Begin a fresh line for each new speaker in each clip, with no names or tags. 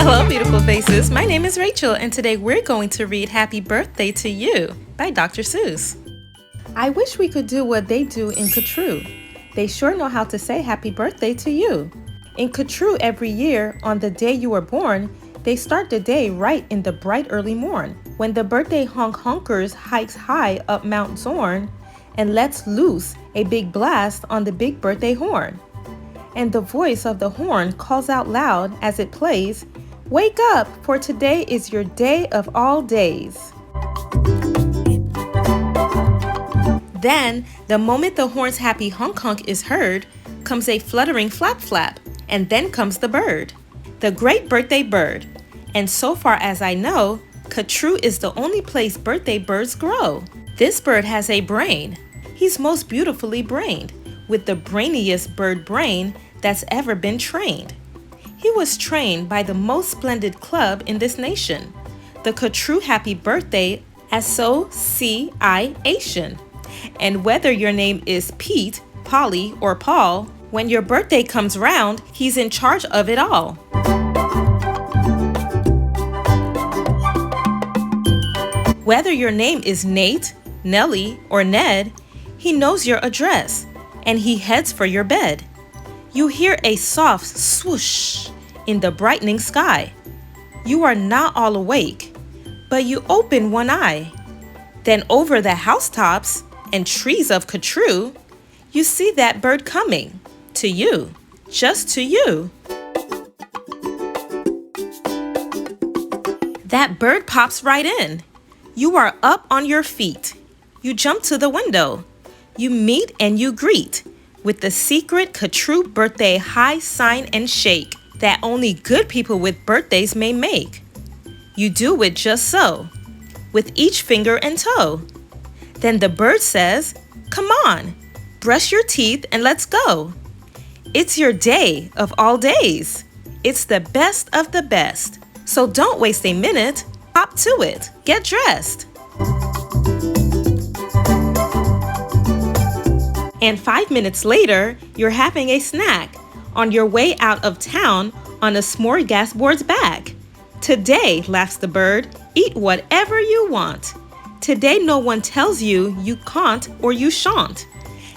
Hello, beautiful faces. My name is Rachel, and today we're going to read Happy Birthday to You by Dr. Seuss. I wish we could do what they do in Catrue. They sure know how to say happy birthday to you. In Catrue every year, on the day you were born, they start the day right in the bright early morn, when the birthday honkers hikes high up Mount Zorn and lets loose a big blast on the big birthday horn. And the voice of the horn calls out loud as it plays, "Wake up, for today is your day of all days." Then, the moment the horn's happy honk is heard, comes a fluttering flap, and then comes the bird, the great birthday bird. And so far as I know, Catrue is the only place birthday birds grow. This bird has a brain. He's most beautifully brained, with the brainiest bird brain that's ever been trained. He was trained by the most splendid club in this nation, the Catrue Happy Birthday Association. And whether your name is Pete, Polly, or Paul, when your birthday comes round, he's in charge of it all. Whether your name is Nate, Nellie, or Ned, he knows your address, and he heads for your bed. You hear a soft swoosh in the brightening sky. You are not all awake, but you open one eye. Then over the housetops and trees of Catrue, you see that bird coming to you, just to you. That bird pops right in. You are up on your feet. You jump to the window. You meet and you greet with the secret Catrue birthday high sign and shake that only good people with birthdays may make. You do it just so, with each finger and toe. Then the bird says, "Come on, brush your teeth and let's go. It's your day of all days. It's the best of the best. So don't waste a minute, hop to it, get dressed." And 5 minutes later, you're having a snack on your way out of town on a smorgasbord's back. Today, laughs the bird, eat whatever you want. Today, no one tells you you can't or you shan't.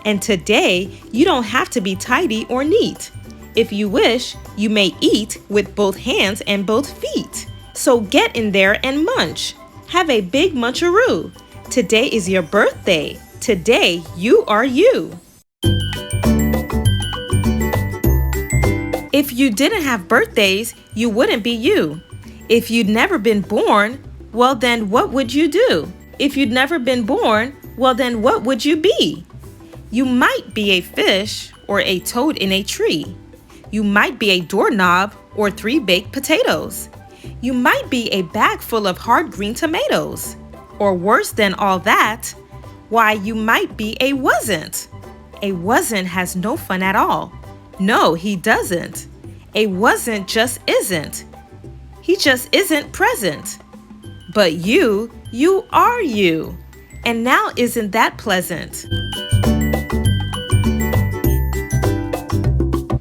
And today, you don't have to be tidy or neat. If you wish, you may eat with both hands and both feet. So get in there and munch. Have a big muncharoo. Today is your birthday. Today, you are you. If you didn't have birthdays, you wouldn't be you. If you'd never been born, well then what would you do? If you'd never been born, well then what would you be? You might be a fish or a toad in a tree. You might be a doorknob or 3 baked potatoes. You might be a bag full of hard green tomatoes. Or worse than all that, why, you might be a wasn't. A wasn't has no fun at all. No, he doesn't. A wasn't just isn't. He just isn't present. But you are you. And now isn't that pleasant?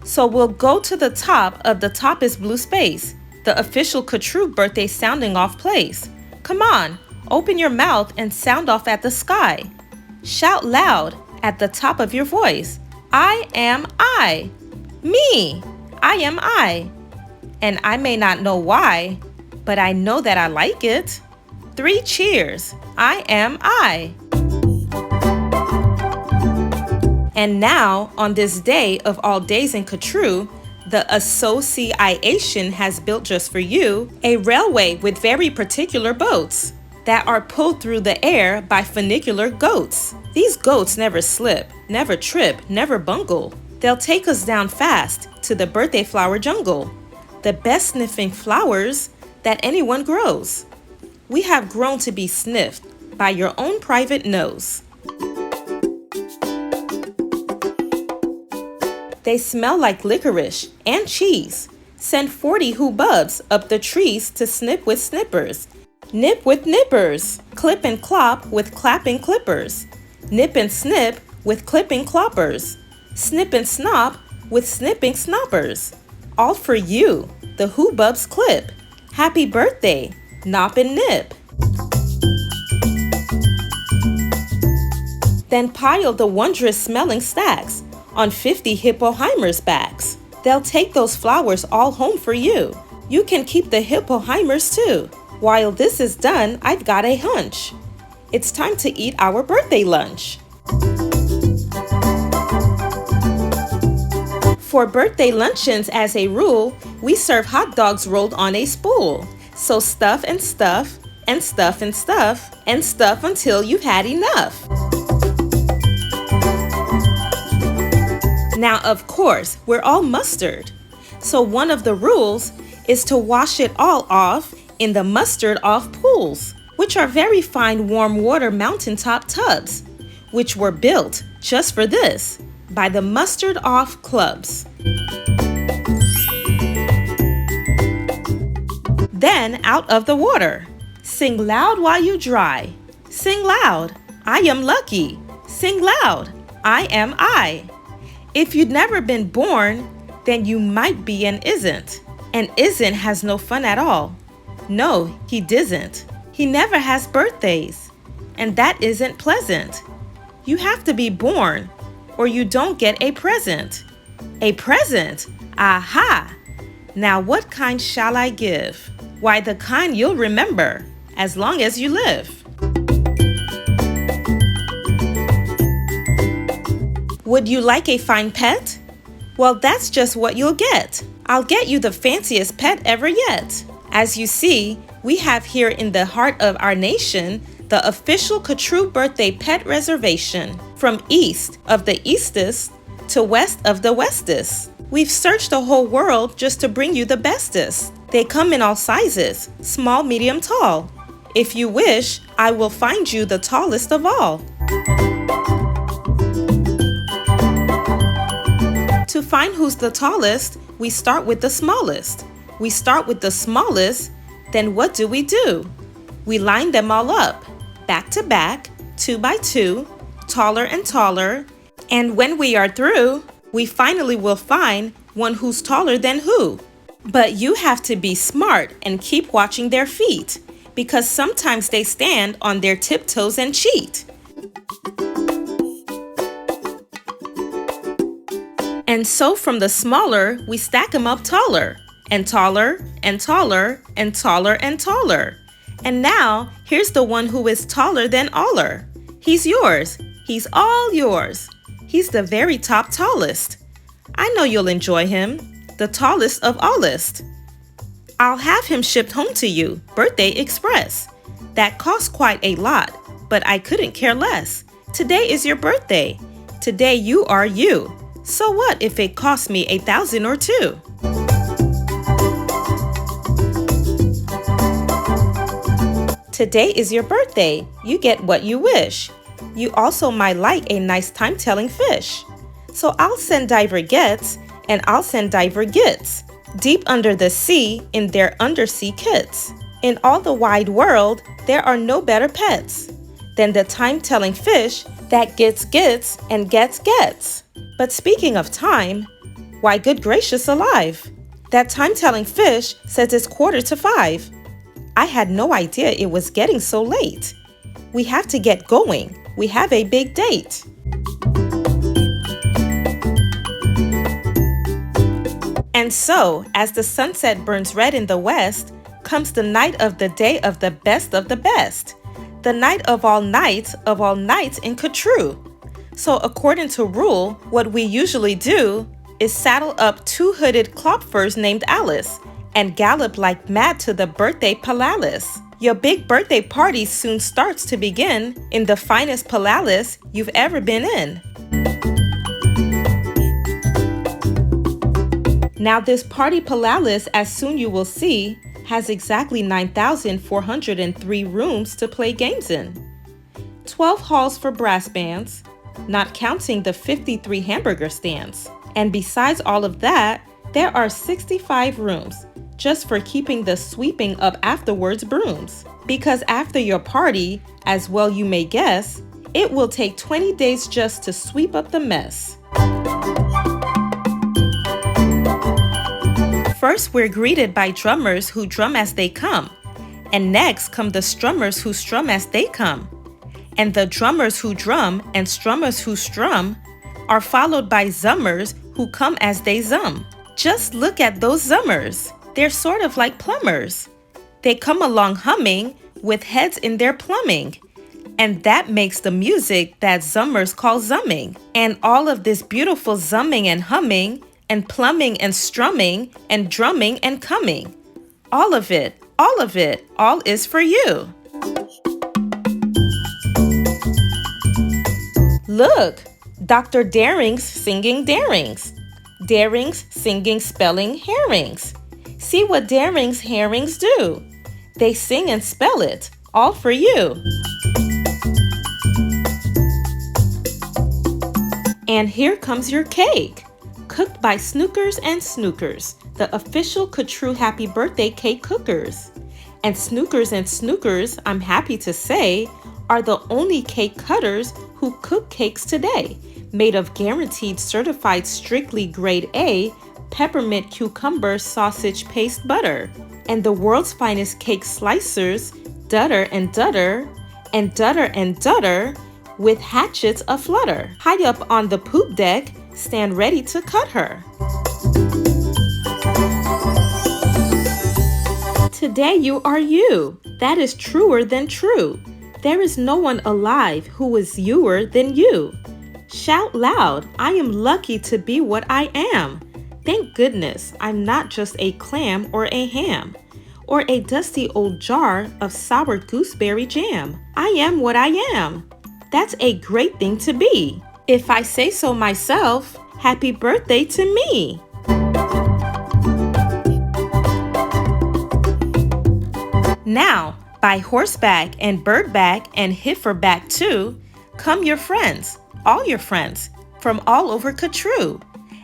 So we'll go to the top of the Top is Blue Space, the official Catrue birthday sounding off place. Come on, open your mouth and sound off at the sky. Shout loud at the top of your voice. I am I. Me. I am I. And I may not know why, but I know that I like it. 3 cheers. I am I. And now, on this day of all days in Catrue, the Association has built just for you a railway with very particular boats that are pulled through the air by funicular goats. These goats never slip, never trip, never bungle. They'll take us down fast to the birthday flower jungle, the best sniffing flowers that anyone grows. We have grown to be sniffed by your own private nose. They smell like licorice and cheese. Send 40 hubbubs up the trees to snip with snippers. Nip with nippers. Clip and clop with clapping clippers. Nip and snip with clipping cloppers. Snip and snop with snipping snoppers. All for you, the Who Bubs clip. Happy birthday, Nop and Nip. Then pile the wondrous smelling stacks on 50 hippoheimers' backs. They'll take those flowers all home for you. You can keep the hippoheimers too. While this is done, I've got a hunch. It's time to eat our birthday lunch. For birthday luncheons, as a rule, we serve hot dogs rolled on a spool. So stuff and stuff, and stuff and stuff, and stuff until you've had enough. Now, of course, we're all mustard. So one of the rules is to wash it all off in the mustard-off pools, which are very fine warm water mountaintop tubs, which were built just for this by the mustard-off clubs. Then out of the water. Sing loud while you dry. Sing loud, I am lucky. Sing loud, I am I. If you'd never been born, then you might be an isn't. And isn't has no fun at all. No, he disn't. He never has birthdays. And that isn't pleasant. You have to be born, or you don't get a present. A present? Aha! Now what kind shall I give? Why, the kind you'll remember, as long as you live. Would you like a fine pet? Well, that's just what you'll get. I'll get you the fanciest pet ever yet. As you see, we have here in the heart of our nation the official Catrue Birthday Pet Reservation, from east of the eastest to west of the westest. We've searched the whole world just to bring you the bestest. They come in all sizes, small, medium, tall. If you wish, I will find you the tallest of all. To find who's the tallest, we start with the smallest. We start with the smallest, then what do? We line them all up, back to back, 2 by 2, taller and taller, and when we are through, we finally will find one who's taller than who. But you have to be smart and keep watching their feet, because sometimes they stand on their tiptoes and cheat. And so from the smaller, we stack them up taller, and taller, and taller, and taller, and taller. And now, here's the one who is taller than aller. He's yours. He's all yours. He's the very top tallest. I know you'll enjoy him, the tallest of allest. I'll have him shipped home to you, Birthday Express. That costs quite a lot, but I couldn't care less. Today is your birthday. Today you are you. So what if it costs me 1,000 or 2? Today is your birthday. You get what you wish. You also might like a nice time-telling fish. So I'll send Diver Gets, and I'll send Diver Gets, deep under the sea in their undersea kits. In all the wide world, there are no better pets than the time-telling fish that gets and gets. But speaking of time, why, good gracious alive, that time-telling fish says it's 4:45. I had no idea it was getting so late. We have to get going. We have a big date. And so, as the sunset burns red in the west, comes the night of the day of the best, the night of all nights in Catrue. So according to rule, what we usually do is saddle up 2 hooded klopfers named Alice and gallop like mad to the birthday palace. Your big birthday party soon starts to begin in the finest palace you've ever been in. Now this party palace, as soon you will see, has exactly 9,403 rooms to play games in. 12 halls for brass bands, not counting the 53 hamburger stands. And besides all of that, there are 65 rooms just for keeping the sweeping up afterwards brooms. Because after your party, as well you may guess, it will take 20 days just to sweep up the mess. First, we're greeted by drummers who drum as they come. And next come the strummers who strum as they come. And the drummers who drum and strummers who strum are followed by zummers who come as they zum. Just look at those zummers. They're sort of like plumbers. They come along humming with heads in their plumbing. And that makes the music that zummers call zumming. And all of this beautiful zumming and humming and plumbing and strumming and drumming and coming. All of it, all is for you. Look, Dr. Daring's singing Darings. Darings singing spelling herrings. See what Daring's herrings do. They sing and spell it, all for you. And here comes your cake, cooked by Snookers and Snookers, the official Ka-True Happy Birthday cake cookers. And Snookers and Snookers, I'm happy to say, are the only cake cutters who cook cakes today, made of guaranteed certified strictly grade A peppermint cucumber sausage paste butter, and the world's finest cake slicers, Dutter and Dutter, and Dutter and Dutter, with hatchets aflutter. High up on the poop deck, stand ready to cut her. Today you are you. That is truer than true. There is no one alive who is youer than you. Shout loud, I am lucky to be what I am. Thank goodness I'm not just a clam or a ham, or a dusty old jar of sour gooseberry jam. I am what I am. That's a great thing to be. If I say so myself, happy birthday to me. Now, by horseback and birdback and heiferback too, come your friends, all your friends, from all over Ka-True.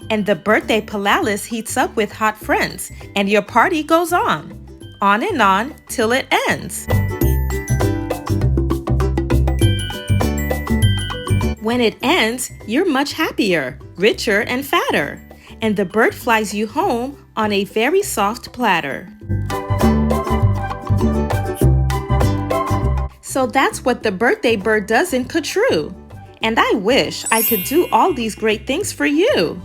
And the birthday palalis heats up with hot friends, and your party goes on and on till it ends. When it ends, you're much happier, richer and fatter, and the bird flies you home on a very soft platter. So that's what the birthday bird does in Ka-True. And I wish I could do all these great things for you.